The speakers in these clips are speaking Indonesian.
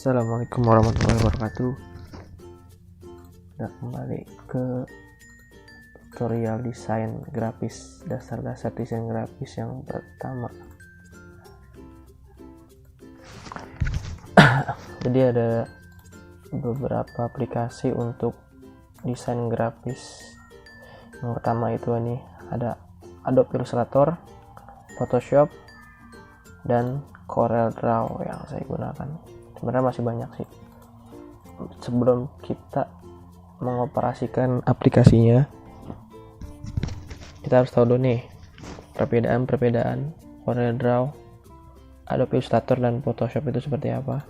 Assalamualaikum warahmatullahi wabarakatuh. Udah kembali ke tutorial desain grafis, dasar-dasar desain grafis yang pertama. Jadi ada beberapa aplikasi untuk desain grafis. Yang pertama itu nih, ada Adobe Illustrator, Photoshop, dan Corel Draw yang saya gunakan. Sebenarnya masih banyak sih. Sebelum kita mengoperasikan aplikasinya, kita harus tahu dulu nih perbedaan Corel Draw, Adobe Illustrator, dan Photoshop itu seperti apa.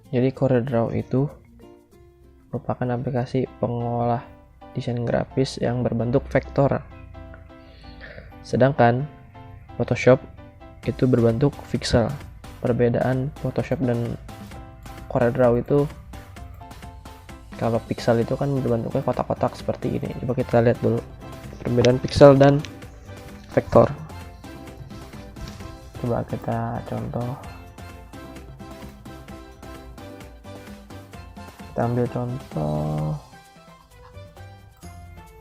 Jadi Corel Draw itu merupakan aplikasi pengolah desain grafis yang berbentuk vektor. Sedangkan Photoshop itu berbentuk pixel. Perbedaan Photoshop dan Corel Draw itu, kalau pixel itu kan berbentuknya kotak-kotak seperti ini. Coba kita lihat dulu perbedaan pixel dan vektor. Coba kita contoh. Kita ambil contoh.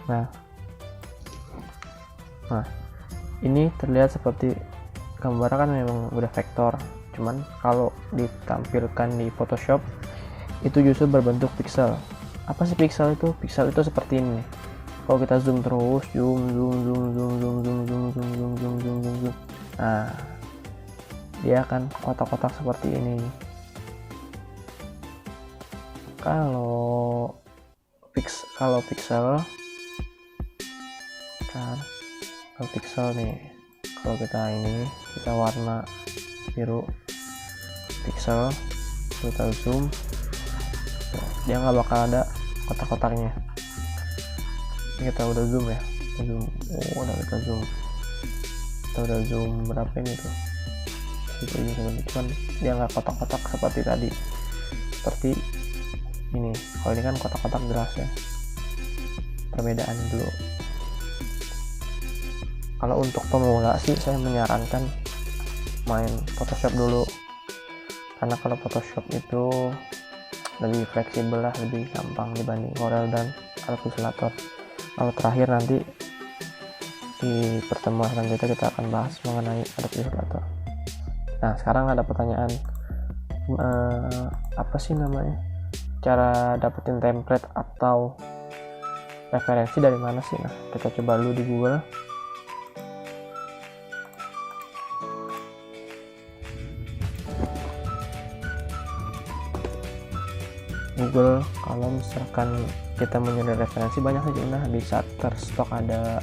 Nah, ini terlihat seperti gambar kan memang udah vektor. Cuman kalau ditampilkan di Photoshop itu justru berbentuk pixel. Apa sih pixel itu? Pixel itu seperti ini. Kalau kita zoom terus, zoom. Nah, dia akan kotak-kotak seperti ini. Kalau pixel kan, kalau pixel nih, kalau kita warna biru pixel, kita zoom, dia nggak bakal ada kotak-kotaknya. Kita udah zoom ya, kita udah zoom berapa ini tuh, cuman dia nggak kotak-kotak seperti tadi, seperti ini. Kalau ini kan kotak-kotak jelas ya. Perbedaan dulu. Kalau untuk pemula sih saya menyarankan main Photoshop dulu, karena kalau Photoshop itu lebih fleksibel lah, lebih gampang dibanding Corel dan Adobe Illustrator. Kalau terakhir nanti di pertemuan selanjutnya kita akan bahas mengenai Adobe Illustrator. Nah, sekarang ada pertanyaan, apa sih namanya, cara dapetin template atau referensi dari mana sih? Nah, kita coba dulu di Google. Kalau misalkan kita mencari referensi banyak sih. Nah, di Shutterstock ada,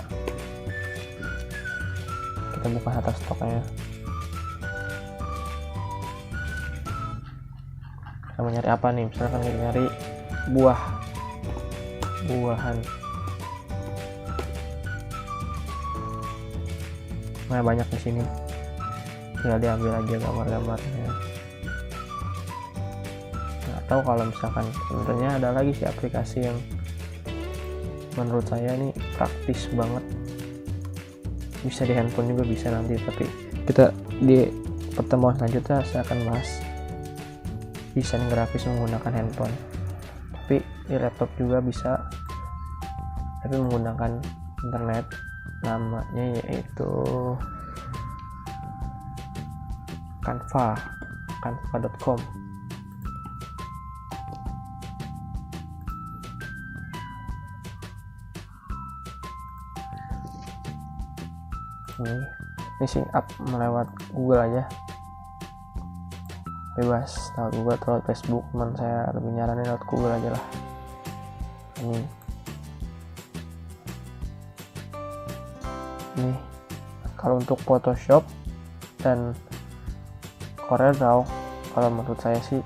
kita buka Shutterstocknya. Kita mau nyari apa nih? Misalkan kita nyari buahan. Nah, banyak di sini. Tinggal diambil aja gambar-gambarnya. Atau kalau misalkan sebenarnya ada lagi sih aplikasi yang menurut saya nih praktis banget, bisa di handphone juga bisa nanti, tapi kita di pertemuan selanjutnya saya akan bahas desain grafis menggunakan handphone. Tapi di laptop juga bisa, tapi menggunakan internet. Namanya yaitu canva.com. Ini sing up melewat Google aja, bebas lewat Google atau lewat Facebook, cuman saya lebih nyaranin lewat Google aja lah. Ini kalau untuk Photoshop dan Corel Draw, kalau menurut saya sih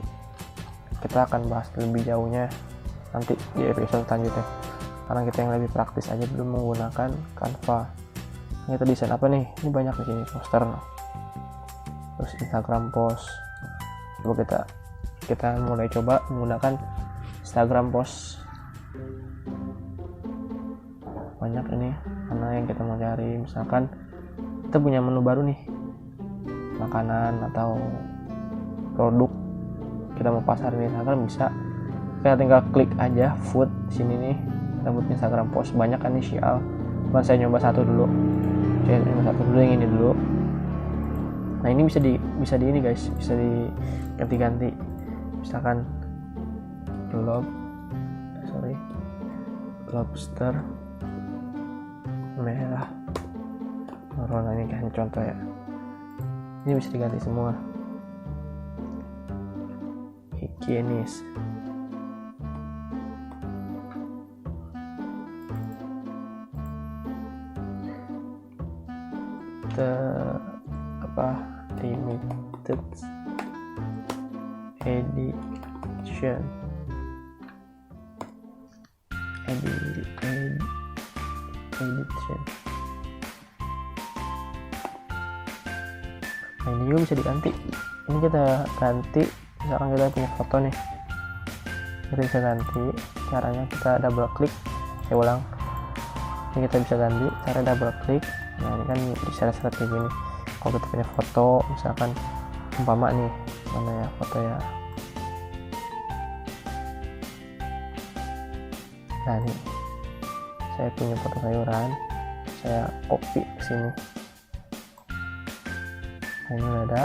kita akan bahas lebih jauhnya nanti di episode selanjutnya, karena kita yang lebih praktis aja belum menggunakan Canva. Kita desain apa nih? Ini banyak di sini, poster, terus Instagram post. Coba kita mulai coba menggunakan Instagram post. Banyak ini, mana yang kita mau cari. Misalkan kita punya menu baru nih, makanan atau produk kita mau pasarin di Instagram bisa, kita tinggal klik aja food sini nih, kita buat Instagram post. Banyak kan inisial, cuman saya nyoba satu dulu yang ini dulu. Nah ini bisa di ini guys, bisa diganti-ganti. Misalkan lobster merah warna ini kan contoh ya, ini bisa diganti semua. Higienis, limited edition Nah ini juga bisa diganti. Ini kita ganti, misalkan kita punya foto nih, kita bisa ganti. Caranya kita double klik, saya ulang, ini kita bisa ganti cara double klik. Nah ini kan diseret-seret kayak gini. Kalau kita punya foto, misalkan umpama nih, mana ya foto ya, nah ini saya punya foto sayuran, saya copy ke sini. Nah ini udah ada,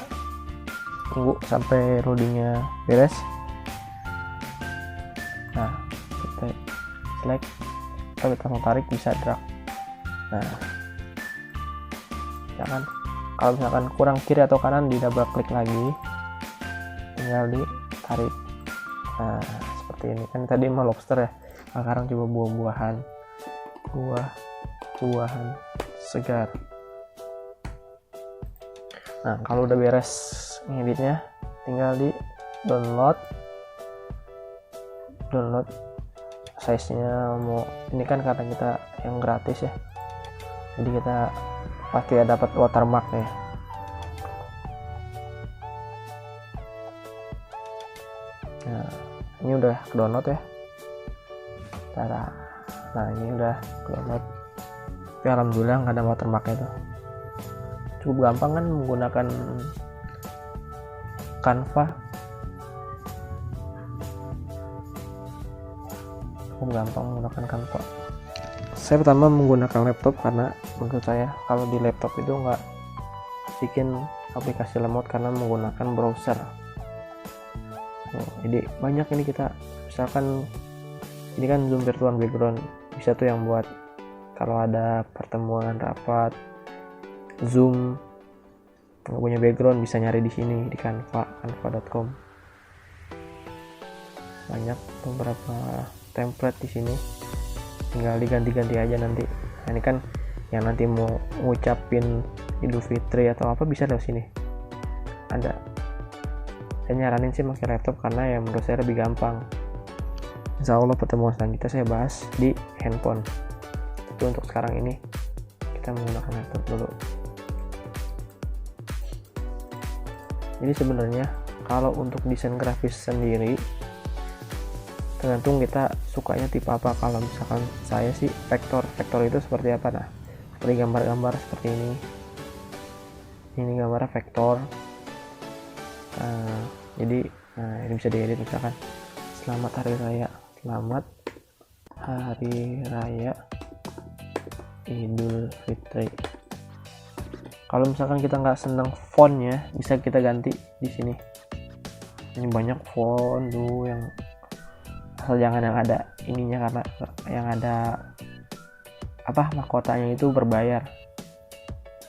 tunggu sampai loadingnya beres. Nah kita select, kalau kita mau tarik bisa drag. Nah kalau misalkan kurang kiri atau kanan, di double klik lagi, tinggal ditarik. Nah seperti ini kan tadi mah lobster ya, nah, sekarang coba buah-buahan segar. Nah kalau udah beres ngeditnya, tinggal di download size nya. Mau ini kan karena kita yang gratis ya, jadi kita pasti ya dapat watermark nih. Nah ini udah download ya, nah ini udah download, tapi alhamdulillah nggak ada watermarknya tuh. Cukup gampang kan menggunakan Canva, Saya pertama menggunakan laptop karena menurut saya kalau di laptop itu nggak bikin aplikasi lemot karena menggunakan browser. Jadi banyak ini kita, misalkan ini kan Zoom virtual background, bisa tuh yang buat kalau ada pertemuan rapat Zoom nggak punya background, bisa nyari di sini di canva.com. Banyak beberapa template di sini, tinggal diganti-ganti aja nanti. Nah ini kan yang nanti mau ngucapin Idul Fitri atau apa bisa dari sini ada. Saya nyaranin sih pakai laptop karena ya menurut saya lebih gampang. Insya Allah pertemuan selanjutnya saya bahas di handphone, tapi untuk sekarang ini kita menggunakan laptop dulu. Jadi sebenarnya kalau untuk desain grafis sendiri tergantung kita sukanya tipe apa. Kalau misalkan saya sih vektor itu seperti apa, nah seperti gambar-gambar seperti ini gambarnya vektor. Jadi ini bisa diedit, misalkan selamat hari raya Idul Fitri. Kalau misalkan kita nggak seneng fontnya, bisa kita ganti di sini. Ini banyak font tuh yang asal jangan yang ada ininya, karena yang ada mahkotanya itu berbayar.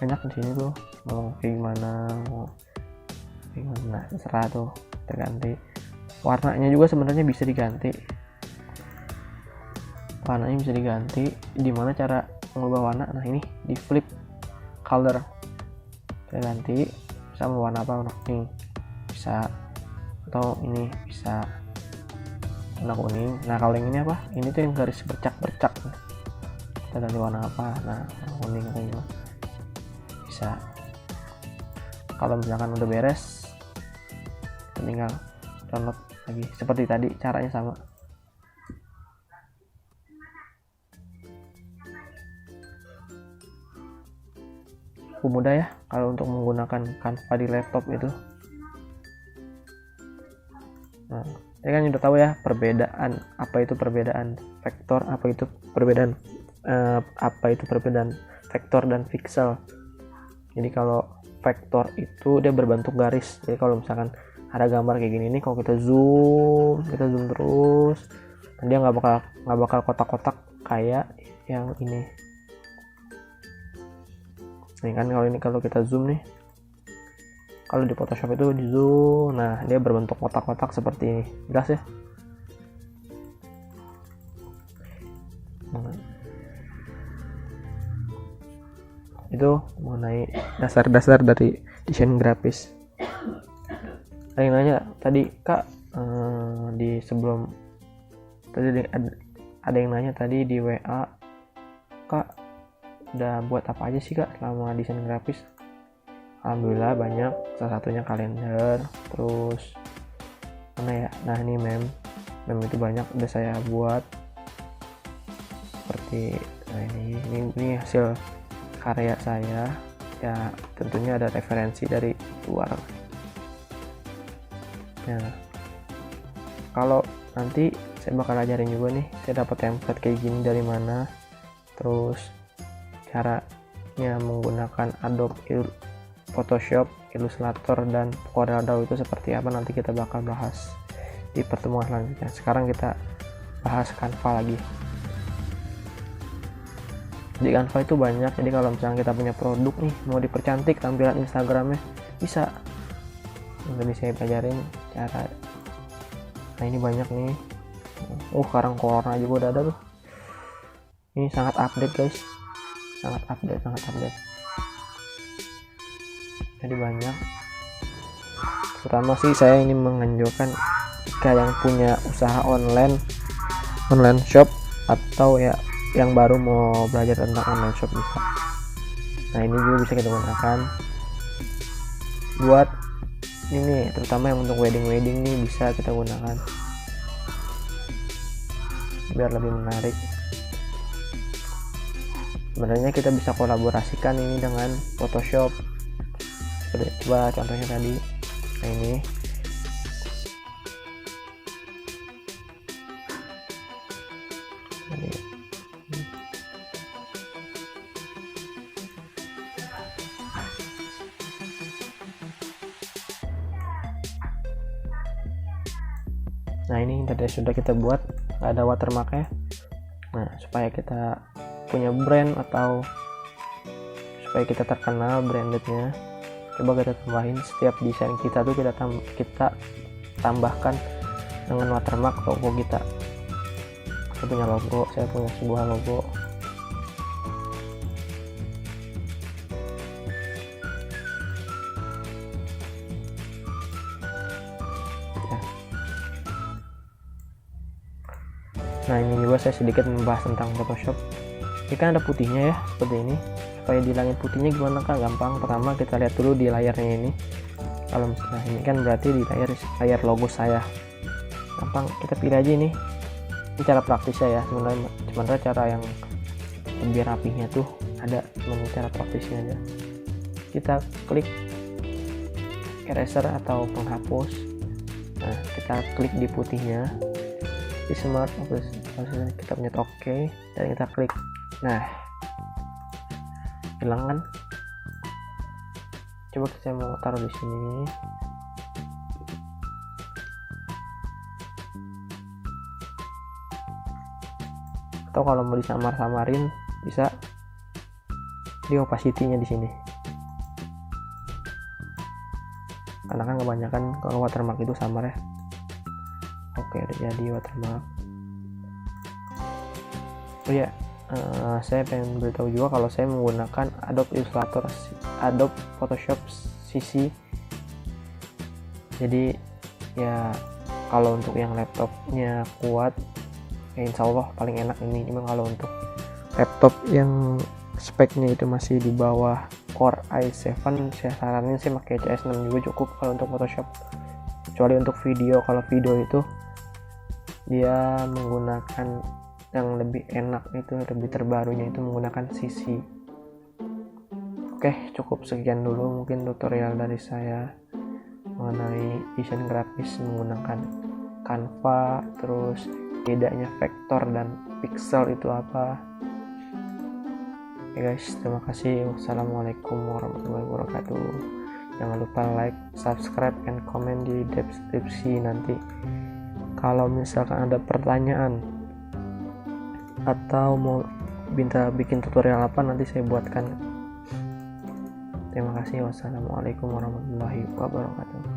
Banyak di sini tuh, mau kayak gimana, terserah tuh, terganti. Warnanya juga sebenarnya bisa diganti. Dimana cara mengubah warna? Nah ini di flip color, saya ganti sama warna apa, warna kuning bisa, atau ini bisa warna kuning. Nah kalau yang ini apa? Ini tuh yang garis bercak, kita ganti warna apa? Nah warna kuning atau gimana bisa. Kalau misalkan udah beres, tinggal download lagi seperti tadi, caranya sama. Mudah ya kalau untuk menggunakan Canva di laptop itu. Ini kan udah tahu ya perbedaan, apa itu perbedaan vektor, apa itu perbedaan vektor dan piksel. Jadi kalau vektor itu dia berbentuk garis. Jadi kalau misalkan ada gambar kayak gini nih, kalau kita zoom terus, dia nggak bakal kotak-kotak kayak yang ini. Ini kan kalau kita zoom nih, kalau di Photoshop itu di zoom, nah dia berbentuk kotak-kotak seperti ini, jelas ya. Itu mengenai dasar-dasar dari desain grafis. Ada yang nanya tadi kak, di sebelum tadi ada yang nanya tadi di WA, kak udah buat apa aja sih kak selama desain grafis? Alhamdulillah banyak, salah satunya kalender, terus mana ya, nah ini meme itu banyak udah saya buat, seperti nah ini hasil karya saya ya, tentunya ada referensi dari luar. Nah kalau nanti saya bakal ajarin juga nih, saya dapat template kayak gini dari mana, terus caranya menggunakan Adobe Photoshop, Illustrator, dan CorelDRAW itu seperti apa, nanti kita bakal bahas di pertemuan selanjutnya. Sekarang kita bahas Canva lagi. Di Canva itu banyak, jadi kalau misalnya kita punya produk nih, mau dipercantik tampilan Instagramnya, bisa. Tadi saya pelajarin cara. Nah ini banyak nih. Sekarang Corona juga udah ada tuh. Ini sangat update guys, sangat update. Jadi banyak, terutama sih saya ini menganjurkan jika yang punya usaha online shop, atau ya yang baru mau belajar tentang online shop bisa. Nah ini juga bisa kita gunakan buat ini, terutama yang untuk wedding nih bisa kita gunakan biar lebih menarik. Sebenarnya kita bisa kolaborasikan ini dengan Photoshop. Coba contohnya tadi, nah ini nah ini tadi sudah kita buat, nggak ada watermarknya. Nah supaya kita punya brand atau supaya kita terkenal brandednya, coba kita tambahin setiap desain kita tuh kita tambahkan dengan watermark logo kita. Saya punya logo, saya punya sebuah logo. Ya. Nah ini juga saya sedikit membahas tentang Photoshop. Ini kan ada putihnya ya, seperti ini. Supaya dihilangin putihnya gimana kak? Gampang. Pertama kita lihat dulu di layarnya ini. Kalau misalnya ini kan berarti di layar logo saya. Gampang, kita pilih aja ini. Ini cara praktisnya ya. Sebenarnya cara yang lebih rapihnya tuh ada, cara praktisnya aja. Kita klik eraser atau penghapus. Nah kita klik di putihnya, di smart office, kita pencet OK dan kita klik. Nah hilang kan? Coba saya mau taruh di sini. Atau kalau mau disamar-samarin bisa di opacity-nya di sini. Karena kan kebanyakan kalau watermark itu samar ya. Oke, udah jadi watermark. Oh ya, saya pengen beritahu juga kalau saya menggunakan Adobe Illustrator, Adobe Photoshop CC. Jadi ya kalau untuk yang laptopnya kuat, ya insya Allah paling enak ini. Cuma kalau untuk laptop yang speknya itu masih di bawah Core i7, saya saranin sih pakai CS6 juga cukup kalau untuk Photoshop. Kecuali untuk video, kalau video itu dia menggunakan yang lebih enak, itu lebih terbarunya itu menggunakan CC. Oke, cukup sekian dulu mungkin tutorial dari saya mengenai desain grafis menggunakan Canva, terus bedanya vektor dan pixel itu apa. Ya guys, terima kasih. Wassalamualaikum warahmatullahi wabarakatuh. Jangan lupa like, subscribe, and comment di deskripsi nanti. Kalau misalkan ada pertanyaan atau mau minta bikin tutorial apa, nanti saya buatkan. Terima kasih. Wassalamualaikum warahmatullahi wabarakatuh.